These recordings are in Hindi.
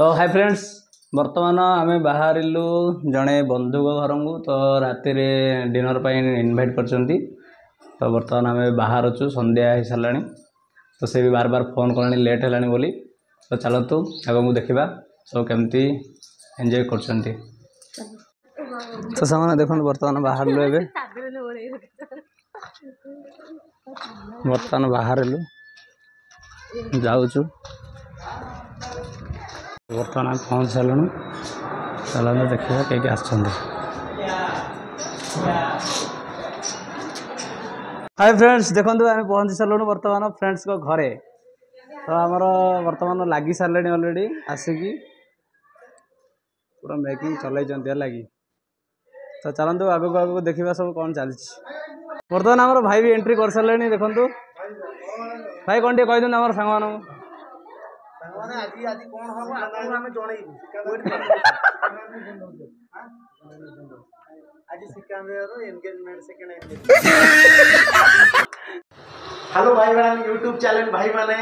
तो हाय फ्रेंड्स, बर्तमान आम बाहरिलु जड़े बंधु घर को तो राति डिनर पर इनवाइट कर। तो बर्तमान आम बाहर अच्छु संध्या हो सारा। तो से भी बार बार फोन कलानी लेट है बोली। तो चलतु आगे को देखा सब केमती एंजॉय कर। तो सामने देखो बर्तमान बाहर बर्तमान बाहर जाऊँ बर्तमान पहुँच सारूँ। चलो देखा कई हाय फ्रेंड्स, देखो आम पहुँची सारूँ बर्तमान फ्रेंड्स को घरे। तो आमर बर्तमान लगी सारे अलरेडी आसिकी पूरा मेकिंग चल लगी। तो चलतु आगक आगक देखा सब कौन चलती। बर्तमान आम भाई भी एंट्री कर सारे। देखु भाई कौन टे कही दिखाँ आम सांग मान हेलो भाई मैंने यूट्यूब चैनल भाई मैंने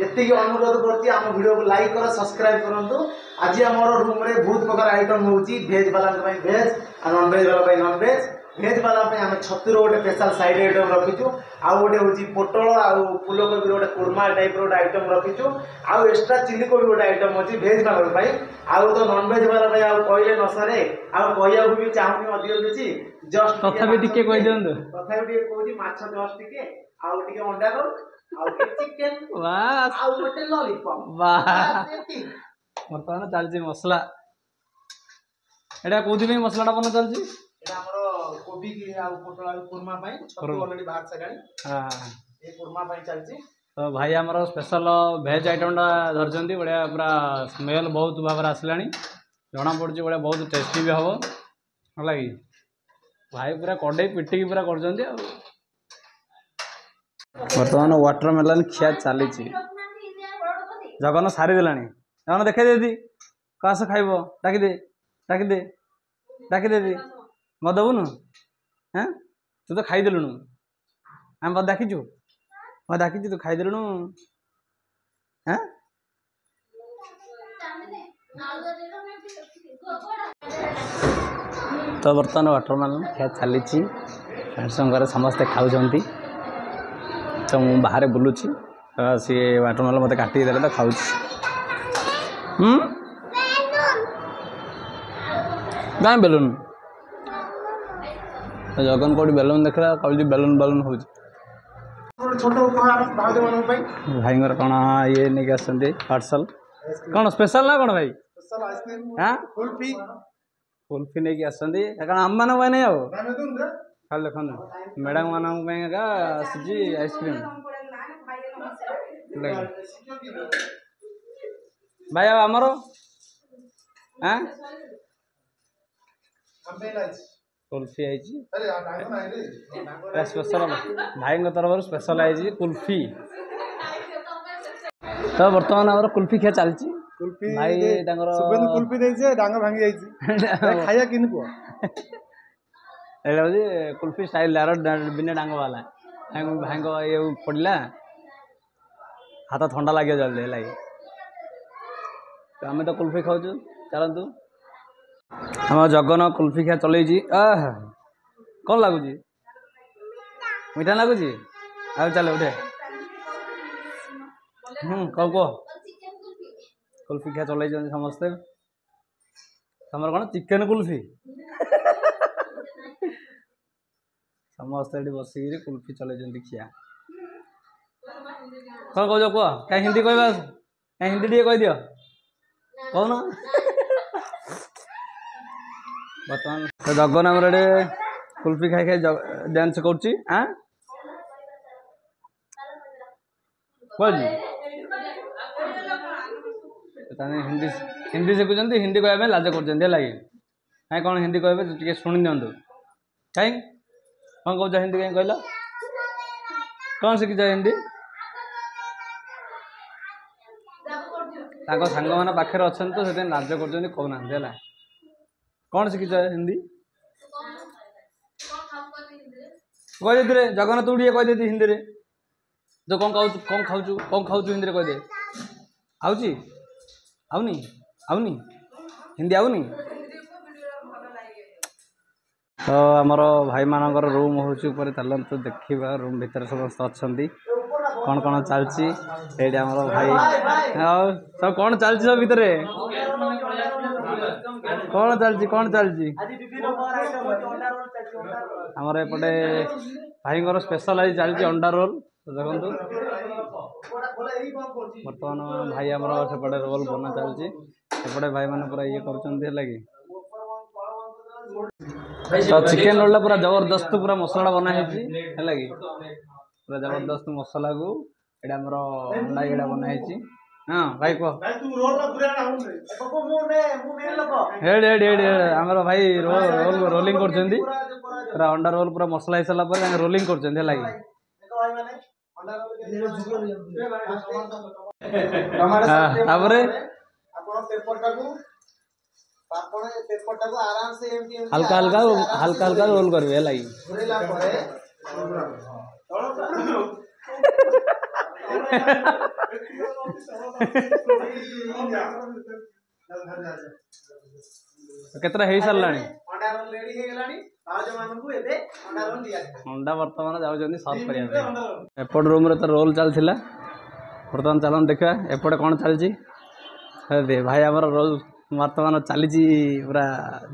ये अनुरोध कर वीडियो को लाइक कर सब्सक्राइब करूँ। आज आम रूम रे बहुत प्रकार आइटम होची। भेज वाला भेज और नॉन भेज वाला नॉन भेज। भेज वाला आम छतुर गोटे स्पेशल साइड आइटम रखीचु। आउ गोटे हूँ पोटल आउ फूलकोबी गोटे कुर्मा टाइप गोटे आइटम रखीचु। आउ एक्स्ट्रा चिली कोबी गोटे आइटम अच्छी भेज वाला। आउ तो नॉन भेज वाला कहले न सरे आउ कहया भी चाहूनी अधिक किसी जस्ट तथापि टिके कहि दियंतु। तथापि टिके कहूची माछ जस्ट टिके आउ टिके अंडा रोल आउ टिके चिकन वाह आउ गोटे लॉलीपॉप वाह। बर्तमान चलती मसला एटा कोथि पे मसलाटा बना चलती। एटा हमरो कोबी की आउ पोटल आउ कुर्मा पई छतु ऑलरेडी बाहर सगाई। हां ए कुर्मा पई चलती। तो भाई आमर स्पेशल भेज आइटमटा धरचंती। बढ़िया पूरा स्मेल बहुत भाव आसलानी। जना पड़ी बढ़िया बहुत टेस्टी भी हम है कि भाई पूरा कड़े पिटिकी पूरा कर। बर्तमान वाटरमेलन खिया चली जगन सारी देला। जगन देखा दे कस खाइब डाकिदे डाकिदे डाकिदे मत दबुनु। हाँ तू तो खाईदेलुनु आम बस डाकिचु मैं डाकिचु तू खाईदेलुनु। हाँ तो बर्तमान वाटरमेलन खिया चली फ्रेंड्स समस्ते खाऊँच। तो मु बाहर बुलूची सी वाटरमेलन मत काटिक देले तो खाऊ। गाँ बेलून जगन कौटी बेलून देखला कह बेलून बेलून हो भाई कौन ये नहीं आसते पार्सल कौन स्पेशल ना कौन भाई हाँ कुल्फी कुल्फी नहीं आसती कारण आम मान नहीं आओ खाली देखो मैडम मानक आसी आइसक्रीम भाई आमर हाँ कुल्फी आई स्पेशल भाई तरफ स्पेशल आई कुल्फी। तो बर्तमान आम कुल्फी खिया चलती। भाई कुल्फी देछे डांग भांगी जाईची खाया किन को एटा होजी कुल्फी स्टाइल बिना डांग वाला भाई को ये पड़ला हाथ ठंडा लगे जल्दी लगे। तो आम तो कुल्फी खाऊ। चलतु आम जगन कुल्फी खिया चल कौन लगुच मीठा लगुच आ चल उठे कौ कह कुल्फी खिया चल समस्ते तुम कौन चिकेन कुल्फी समस्ते बसिक कुल्फी चल खिया कौन कह कह कहीं हिंदी कह कहीं हिंदी टे कह दियो कौन बर्तमान तो जगन आम कुल्फी खाई खाई डांस कर हिंदी हिंदी शिखुं हिंदी कहना लाज कर लगे कहीं कौन हिंदी कहे टे शुणी दिंतु कहीं कौन कौच हिंदी कहीं कहल कौन शिखिच हिंदी सांग मैंने पाखे अच्छा तो से लाज कर कहना कौन शिखिच हिंदी कह दे जगन तू टे कह दे हिंदी जो कौन खाऊ हिंदी कह दे आउची आउनी आउनी हिंदी आउनी तो आमर भाई मानकर रूम हूँ चलते देखा रूम भितर समस्त अच्छा कौन कौन चलती भाई सब कौन चलती सब भितर कौन चलती आमर एपटे भाई स्पेशल आज चलती अंडा रोल देखो बर्तमान भाई आमर सेपटे रोल बना चलती सेपटे भाई मैंने पूरा ये कर तो चिकेन रोल पूरा जबरदस्त पूरा मसला बना है पूरा जबरदस्त मसला को एटा हमर अंडा एटा बना है हां भाई को भाई तू रोल ला पूरा ना हुन मु मेन लोक हेड हेड हेड हमर भाई रोल रोलिंग करछंदी पूरा अंडा रोल पूरा मसला हिसला पर रोलिंग करछंदी देखो भाई माने अंडा रोल तापरे आपण पेपर टाकू आराम से हल्का हल्का हल्का हल्का रोल करबे लागी घुरेला परे केतरा हे सरलानी अंडा रोल रेडी हे गेलानी आज मानन को एबे अंडा रोल दिया अंडा वर्तमान जाउ जंदी सर्व करिया एपड रूम रे तो रोल चलथिला वर्तमान चलन देखा एपड कोन चलची दे भाई हमर रोल वर्तमान चली पूरा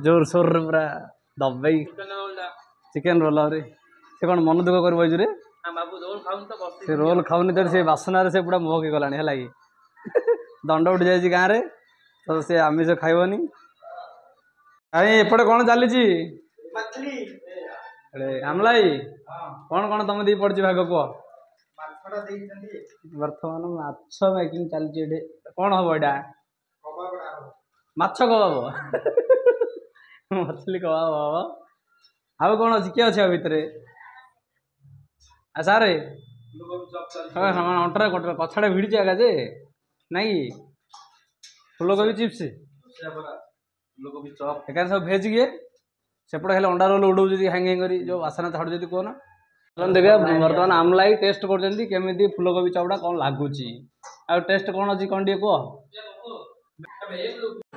जोर सोर पूरा दबाई चिकेन रोल से कौन मन दुख कर से रोल खाऊनी तो से बासना से पूरा मुह की गलानी है दंड उठी जाए गाँव में तो से आमिष खाइबनी कहीं एपटे कौन चली आमलाई कौन कौन तुम दी पड़ी भाग कह बर्तमान माछ मेकिंग चलती कौन हम एटा माछ कबाब मछली कबाब हम आउ कौन अच्छी किए अच्छे भितर सारे अंटर कछाड़ा भिड़ी आगा जे नाई फुलकोबी चिप्स एकान सब भेज किए सेपटे खाली अंडा रोल उड़ौ हैंग हैंग जो बासना छाड़ू कहना देखा बर्तमान आमलाई टेस्ट करमी फुलकोबी चौड़ा कौन लगुच टेस्ट कौन अच्छी कौन टे कह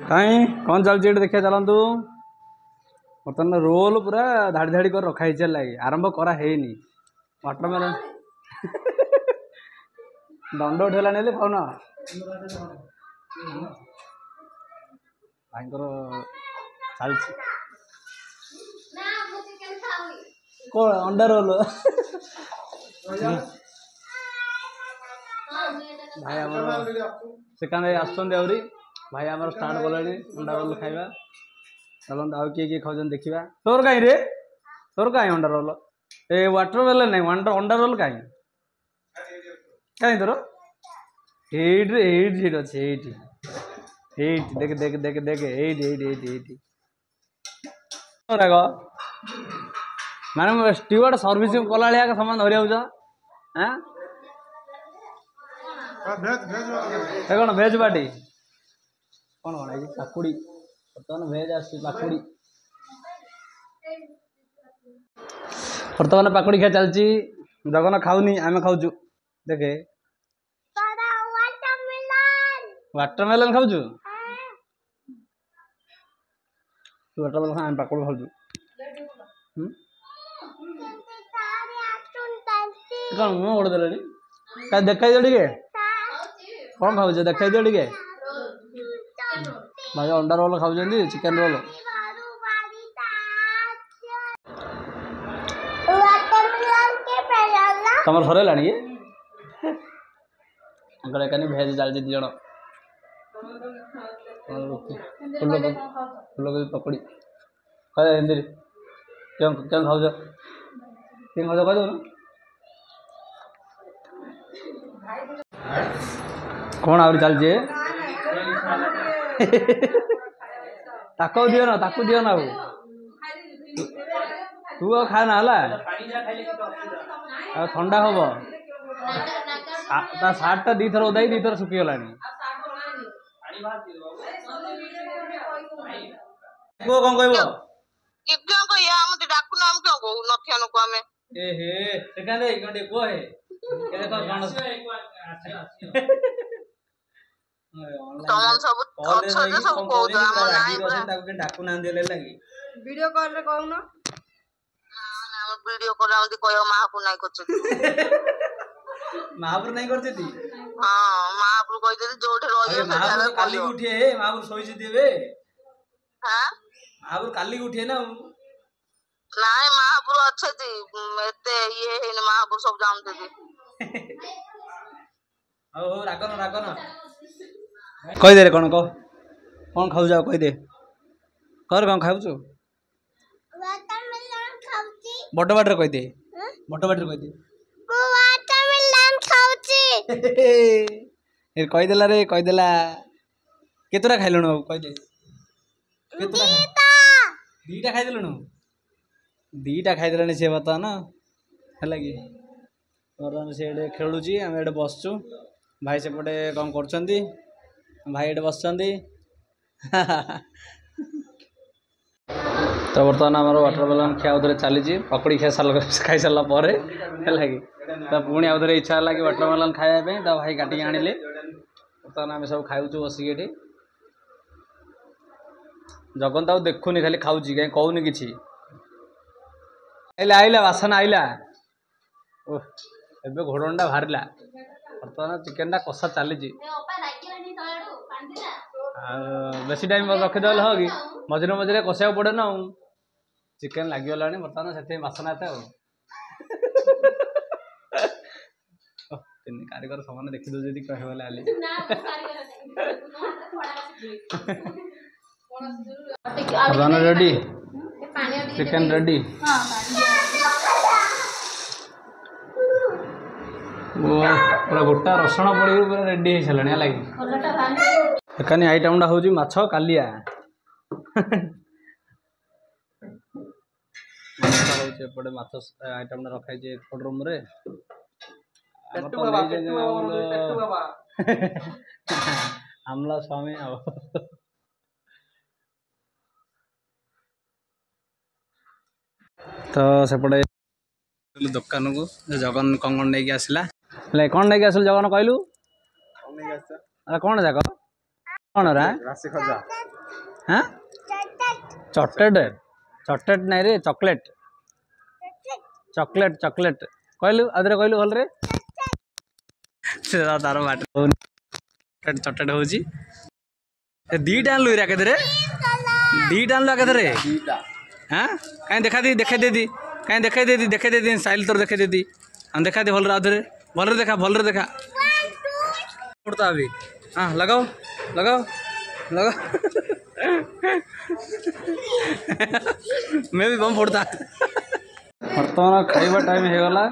कहीं कौन चलती देखिए चलतु बर्तमान रोल पूरा धाड़ी धाड़ी कर रखाई लगे आरंभ करा वाटरमेलन दंड उठेला नहीं खाऊना भाई चलती कौन अंडा रोल भाई सेकान आसुँच भाई आम स्टार्ट कले अंडा रोल खाइबा चलते आउ किए खाऊन देखा तोर कहीं रे तोर कहीं अंडा रोल ए वाटरमेलन नहीं अंडा रोल कहीं कहीं तोर एट अच्छे देख देख देख देख एट मैंने स्टीवर्ड सर्विस कला सामान धरी हाँ कौन भेज पार्टी कौन कौन है काकुड़ी बर्तमान भेज आकुड़ी बर्तमान पाकुड़ी खा चलती जगन खाऊनी आम खाऊ देखे वाटरमेलन खाऊ वाटरमेलन खा पाकुड़ी खाऊ कौन मुँह गोड़ देनी देखा दियो टे कौन खाऊ देखा दियो टे भाई अंडा रोल खाऊ चिकेन रोल तुम सरला भेज चलती दी जन फुलकोबी पकड़ी कह हिंदी क्यों क्यों खाऊ क्यों खाऊ कह दो कौन आ चलती ताको दियो ना तू खा ना ठंडा हम सार्टा दी थर ओदा दी थर सुखीगला कौन कह ତମର ସବୁ ଅଛନ୍ତି ସବୁ କହୁଛ ଆମର ନାହିଁ ପୁରା ଡାକୁ ନାହାନ୍ତି ହେଲେ ଲାଗି ଭିଡିଓ କଲ୍ ରେ କହୁନ ଆମ ଭିଡିଓ କଲ୍ ଏମିତି କହିବ ମାହାପୁର ନାଇଁ କରୁଛନ୍ତି ମହାପୁର ନାଇଁ କରୁଛନ୍ତି ହଁ ମାହାପୁର କହିଛନ୍ତି ଯୋଉଠି ରହିବ ସେ ମହାପୁର ଜାଗାରେ କାଲି କହିବ ଉଠିଏ ମହାପୁର ଶୋଇଛନ୍ତି ଏବେ ହାଁ ମହାପୁର କାଲି ଉଠିଏ ନା ନାଇଁ ମାହାପୁର ଅଛନ୍ତି ଏତେ ଇଏ ହେଇନି ମାହାପୁର ସବୁ ଜାଣୁଛନ୍ତି ହଉ ହଉ ରାଗନ କହିଦେ କଣ କହ କଣ ଖାଉଛୁ ଆଉ କହିଦେ କର କଣ ଖାଉଛୁ ବଡ଼ ବାଟରେ କହିଦେ ବଡ଼ ବାଟରେ କହିଦେ କହିଦେଲା ରେ କହିଦେଲା କେତେଟା ଖାଇଲୁଣୁ ଆଉ କହିଦେ ଦିଟା ଖାଇଦେଲୁଣୁ ଦିଟା ଖାଇଦେଲାଣି ସେ ବର୍ତ୍ତମାନ ହେଲା କି ବର୍ତ୍ତମାନ ସେ ଏଠି ଖେଳୁଛି ଆମେ ଏଠି ବସଛୁ ଭାଇ ସେପଟେ କ'ଣ କରୁଛନ୍ତି ଭାଇ ଏଠି ବସିଛନ୍ତି ତ ବର୍ତ୍ତମାନ ଆମର ୱାଟର ମେଲନ୍ ଖିଆ ଆଉଥରେ ଚାଲିଛି ପକୁଡ଼ି ଖାଇସାରିଲା ପରେ ହେଲା କି ତ ପୁଣି ଆଉଥରେ ଇଚ୍ଛା ହେଲା କି ୱାଟର ମେଲନ୍ ଖାଇବା ପାଇଁ ତ ଭାଇ କାଟିକି ଆଣିଲେ ବର୍ତ୍ତମାନ ଆମେ ସବୁ ଖାଉଛୁ ବସିକି ଏଠି ଜଗନ୍ତ ଆଉ ଦେଖୁନି ଖାଲି ଖାଉଛି କାହିଁ କହୁନି କିଛି ଆଇଲା ଆଇଲା ବାସନା ଆଇଲା ଓ ଏବେ ଘୋଡ଼ଣଟା ବାହାରିଲା ବର୍ତ୍ତମାନ ଚିକେନଟା କଷା ଚାଲିଛି ଆଉ ବେଶୀ ଟାଇମ୍ ରଖିଦେଲେ ହବ କି ମଝିରେ ମଝିରେ କଷିବାକୁ ପଡ଼େ ନା ଆଉ ଚିକେନ ଲାଗିଗଲାଣି ବର୍ତ୍ତମାନ ସେଥିପାଇଁ ବାସନା ଏତେ ଆଉ ତିନି କାରିଗର ସମାନ ଦେଖିଦେଉ ଯଦି କହିବ ବୋଲେ ଆଲି ବର୍ତ୍ତମାନ ରେଡ଼ି ଚିକେନ ରେଡ଼ି ପୁରା ଗୋଟା ରସୁଣ ପଡ଼ିକି ପୁରା ରେଡ଼ି ହେଇସାରିଲାଣି ହେଲା କି ଏକାନି ଆଇଟମ୍ଟା ହେଉଛି ମାଛ କାଲିଆ ହେଉଛି ଏପଟେ ମାଛ ଆଇଟମ୍ଟା ରଖାଯାଇଛି ଏପଟ ରୁମ୍ରେ ଆମଲା ସ୍ୱାମୀ ଆଉ ତ ସେପଟେ ଦୋକାନକୁ ଜଗନ କ'ଣ ନେଇକି ଆସିଲା ହେଲେ କ'ଣ ନେଇକି ଆସିଲୁ ଜଗନ କହିଲୁ କ'ଣ ଯାକ କ'ଣ ରା ହାଁ ଚଟେଟ୍ ନାଇଁ ରେ ଚକଲେଟ୍ କହିଲୁ ଆଉଥରେ କହିଲୁ ଭଲରେ ସେ ତାର ବାଟ ଚଟେଟ୍ ହେଉଛି ଦିଟା ଆଣିଲୁ ଏରା କେତେରେ ଦିଟା ଆଣିଲୁ କେତେରେ ହାଁ କାହିଁ ଦେଖାଇ ଦେଦି କାହିଁ ଦେଖାଇ ଦେଦି ଷ୍ଟାଇଲ୍ ତୋର ଦେଖାଇ ଦେଦି ଆମେ ଦେଖା ଦେ ଭଲରେ ଆଉଥରେ ଭଲରେ ଦେଖା ପଡ଼ତା ବି ହଁ ଲଗାओ मैं भी बम फोड़ता ବର୍ତ୍ତମାନ ଖାଇବା ଟାଇମ୍ ହେଇଗଲା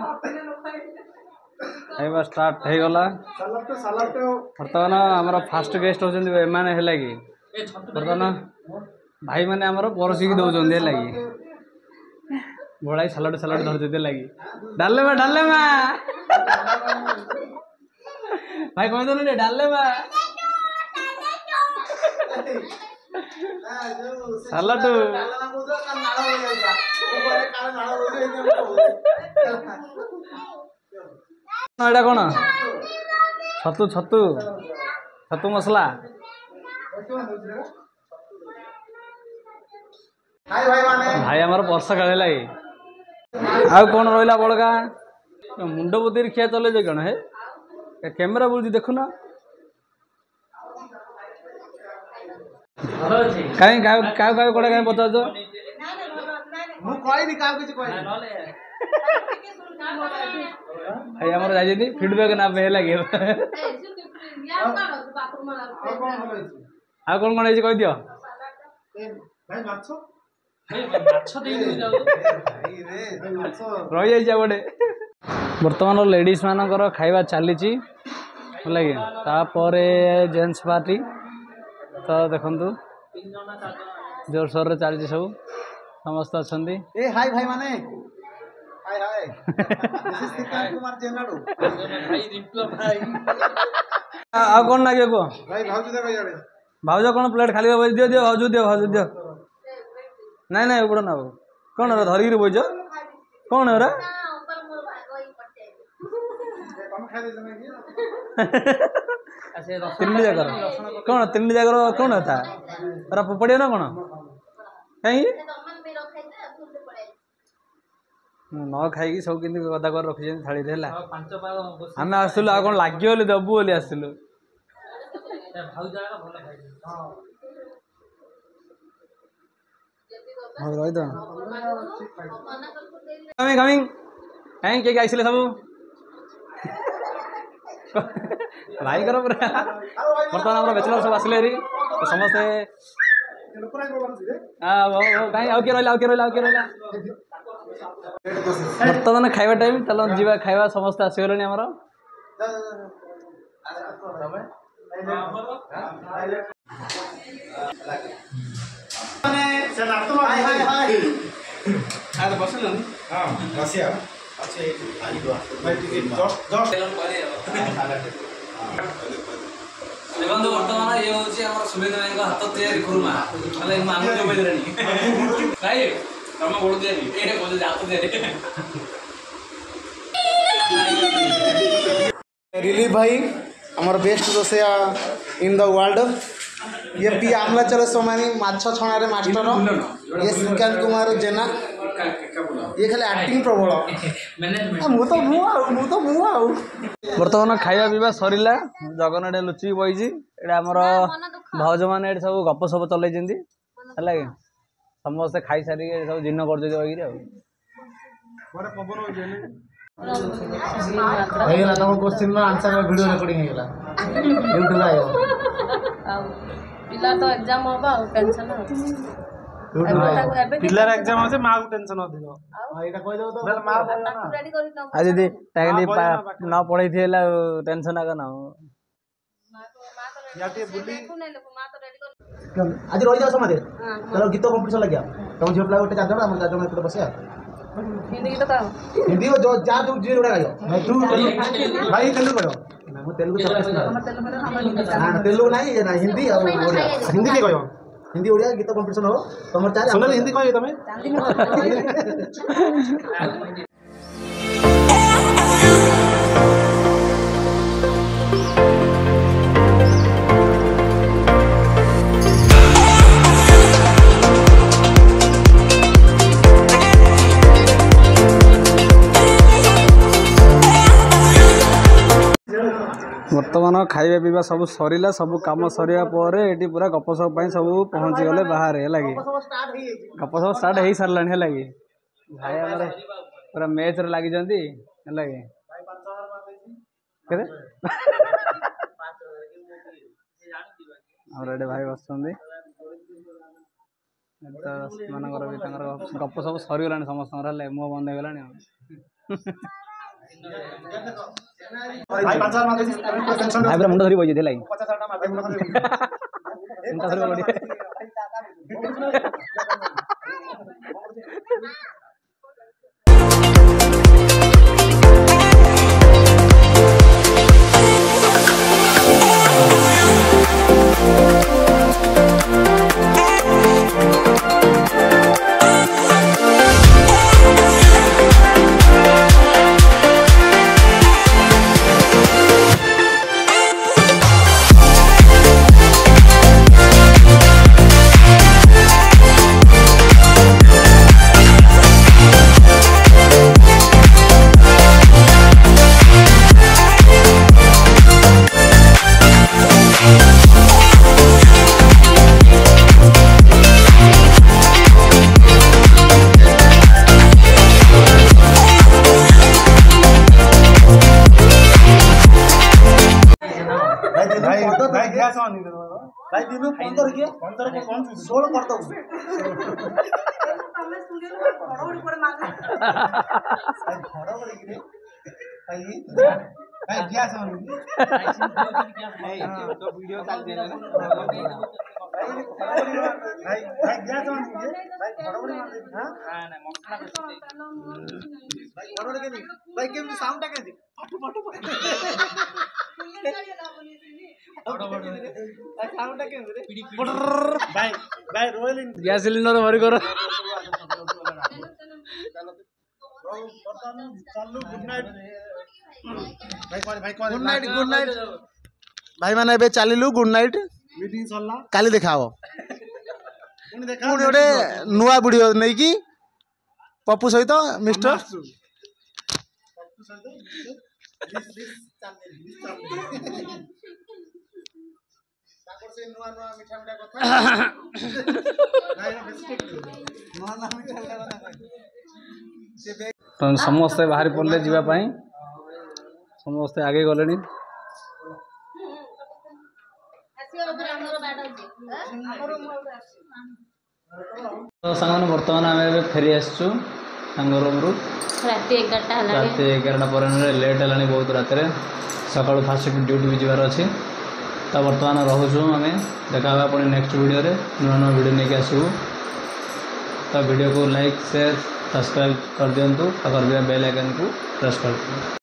ଖାଇବା ଷ୍ଟାର୍ଟ ହେଇଗଲା ବର୍ତ୍ତମାନ ଆମର ଫାଷ୍ଟ ଗେଷ୍ଟ ହେଉଛନ୍ତି ଏମାନେ ହେଲା କି ବର୍ତ୍ତମାନ ଭାଇମାନେ ଆମର ପରସିକି ଦେଉଛନ୍ତି ହେଲା କି ଭଳାଇ ସାଲାଡ଼ ଧରିଛନ୍ତି ହେଲା କି ଡାଲେମା ଭାଇ କହିଦେଲୁ ରେ ଡାଲେମା ସାଲାଡ ଏଇଟା କ'ଣ ଛତୁ ମସଲା ଭାଇ ଆମର ବର୍ଷ କାଳେ ଲାଗେ ଆଉ କ'ଣ ରହିଲା ବଳକା ମୁଣ୍ଡ ବୁଦ୍ଧିରେ ଖିଆ ଚଲେଇଛ କ'ଣ ହେ କ୍ୟାମେରା ବୁଲୁଛି ଦେଖୁନ କାହିଁ କାହାକୁ କୋଉଟା କାହିଁ ପଚାରୁଛ ମୁଁ କହିନି କାହାକୁ କିଛି କହିନି ଭାଇ ଆମର ଯାଇଛନ୍ତି ଫିଡବ୍ୟାକ୍ ନା ପାଇଁ ଲାଗିବ ଆଉ କ'ଣ ହେଇଛି କହିଦିଅ ଭାଇ ମାଛ ରହିଯାଇଛି ଆଉ ଗୋଟେ ବର୍ତ୍ତମାନ ଲେଡ଼ିଜ୍ ମାନଙ୍କର ଖାଇବା ଚାଲିଛି ହେଲା କି ତାପରେ ଜେଣ୍ଟସ୍ ପାର୍ଟି ତ ଦେଖନ୍ତୁ ଜୋରସୋରରେ ଚାଲିଛି ସବୁ ସମସ୍ତେ ଅଛନ୍ତି ଏ ହାଇ ଭାଇ ମାନେ ହାଇ କୁମାର ଜେନାଡୁ ଆଉ କ'ଣ ଲାଗିବ କୁହ ଭାଇ ଭାଉଜ ଦେଖ ଇଆଡେ ଭାଉଜ କ'ଣ ପ୍ଲେଟ୍ ଖାଲି ଦିଅ ଭାଉଜ ଦିଅ ନାଇଁ ଏଗୁଡ଼ା ନା କ'ଣ ଧରିକିରି ବଇଛ କ'ଣ ଏରା ତିନି ଜାଗର କ'ଣ ତିନି ଜାଗର କ'ଣ था ପୁରା ପଡ଼ିବ ନା କ'ଣ କାହିଁକି ନ ଖାଇକି ସବୁ କେମିତି ଗଦା କରି ରଖିଛନ୍ତି ଥାଳିରେ ହେଲା ଆମେ ଆସିଥିଲୁ ଆଉ କ'ଣ ଲାଗିବ ବୋଲି ଦେବୁ ବୋଲି ଆସିଥିଲୁ ହଉ ରହିଥ କାମିଂ କାହିଁକି କିଏ ଆସିଲେ ସବୁ ଭାଇଙ୍କର ପୁରା ବର୍ତ୍ତମାନ ଆମର ବ୍ୟାଚଲର ସବୁ ଆସିଲେ ହେରି ସମସ୍ତେ କାହିଁ ଆଉ କିଏ ରହିଲା ବର୍ତ୍ତମାନ ଖାଇବା ଟାଇମ୍ ଚାଲ ଯିବା ଖାଇବା ସମସ୍ତେ ଆସିଗଲେଣି ଆମର ଦେଖନ୍ତୁ ବର୍ତ୍ତମାନ ଇଏ ହେଉଛି ଆମର ସୁମିତ ଭାଇଙ୍କ ହାତ ତିଆରି କୁରୁମା ହେଲେ ମୁଁ ଆঙୁଳି ଜମେଇ ଦେଲେଣି ଭାଇ ତମ ଗୋଡ଼ ତିଆରି ଏଇଟା କହୁଛନ୍ତି ହାତ ତିଆରି रिलीफ भाई आमर best Rosaiah in the world ये पी आमलाचल सोमानी माछ छणारे मास्टर ये श्रीकांत कुमार जेना ये खाली एक्टिंग प्रबल बर्तमान खाଇବା ପିଇବା ସରିଲା ଜଗନ ଏଠି ଲୁଚିକି ବଇଛି ଏଇଟା ଆମର ଭାଉଜ ମାନେ ଏଠି ସବୁ ଗପ ସପ ଚଲେଇଛନ୍ତି ହେଲା କି ସମସ୍ତେ ଖାଇସାରିକି ଏଠି ସବୁ ଜିନ୍ନ କରୁଛନ୍ତି ବଇକିରି ଆଉ ହେଇଗଲା ତମ क्वेश्चन ର आंसर वीडियो रिकॉर्डिंग ହେଇଗଲା YouTube आयो पिला तो एग्जाम होबा टेंशन पिलार एग्जाम होसे मां को टेंशन अधिक एटा कहि दो तो मां रेडी करी दो आज दीदी टाइली न पढ़ई थिला टेंशन आगा ना याटी बुली मां तो रेडी कर आज रहि जाओ समादे चलो गीत कंपटीशन लगिया तुम झियो प्ला गोटे चार जण हम चार जण एपटे बसिया हिंदी तो का हिंदी जो जा जो जी जोड़ा गायो तू भाई तेलुगु करो ना मु तेलुगु चलते सुना हां तेलुगु नहीं ना हिंदी और ओडिया हिंदी के कयो हिंदी ओडिया गीत कंपटीशन हो तमर चार सुनल हिंदी कयो तमे ବର୍ତ୍ତମାନ ଖାଇବା ପିଇବା ସବୁ ସରିଲା ସବୁ କାମ ସରିବା ପରେ ଏଠି ପୁରା ଗପସପ ପାଇଁ ସବୁ ପହଞ୍ଚି ଗଲେ ବାହାରେ ହେଲା କି ଗପସପ ଷ୍ଟାର୍ଟ ହେଇସାରିଲାଣି ହେଲା କି ଭାଇ ଆମର ପୁରା ମ୍ୟାଚ୍ରେ ଲାଗିଛନ୍ତି ହେଲା କି କେତେ ଆମର ଏଠି ଭାଇ ବସୁଛନ୍ତି ସେମାନଙ୍କର ବି ତାଙ୍କର ଗପସପ ସରିଗଲାଣି ସମସ୍ତଙ୍କର ହେଲେ ମୁହଁ ବନ୍ଦ ହେଇଗଲାଣି ଆଉ भाई 5000 मार देसी टेंशन भाई मुंड धरी बइजे देलाई 50000 टा मार दे मुंड धरी मुंड धरी बडी भाई दिन 15 के 15 के कौन 16 करता हूं तमे स्टूडियो में घड़बड़ी पर मार भाई घड़बड़ी के भाई भाई गैस ऑन भाई तो वीडियो चल दे ना भाई भाई गैस ऑन भाई घड़बड़ी मार दे हां ना मसला भाई घड़बड़ी के नहीं भाई केम साउंड टा के फटू फटू भाई भाई रोयल गैस सिलेंडर भरी करो गुड नाइट भाई कौन गुड नाइट भाई मैंने एबे चलिलु गुड नाइट मीटिंग सरला काली देखा हो पुणी देखा पुणी गोटे नुआ वीडियो नहीं कि पप्पू सहित मिस्टर तो समस्ते बाहरी पड़े जावाई समस्ते आगे गले तो सांग बर्तमान आम फेरी आसचु रूम रु रात 11टा रात 11टा पर लेट है बहुत रात सका फास्ट ड्यूटी भी जबार अच्छी तो बर्तमान रोचु आम देखा पुणी नेक्स्ट वीडियो नुआ नुआ वीडियो नहीं आसबू तो वीडियो को लाइक शेयर सब्सक्राइब कर दिंतु और बेल आइकन को प्रेस कर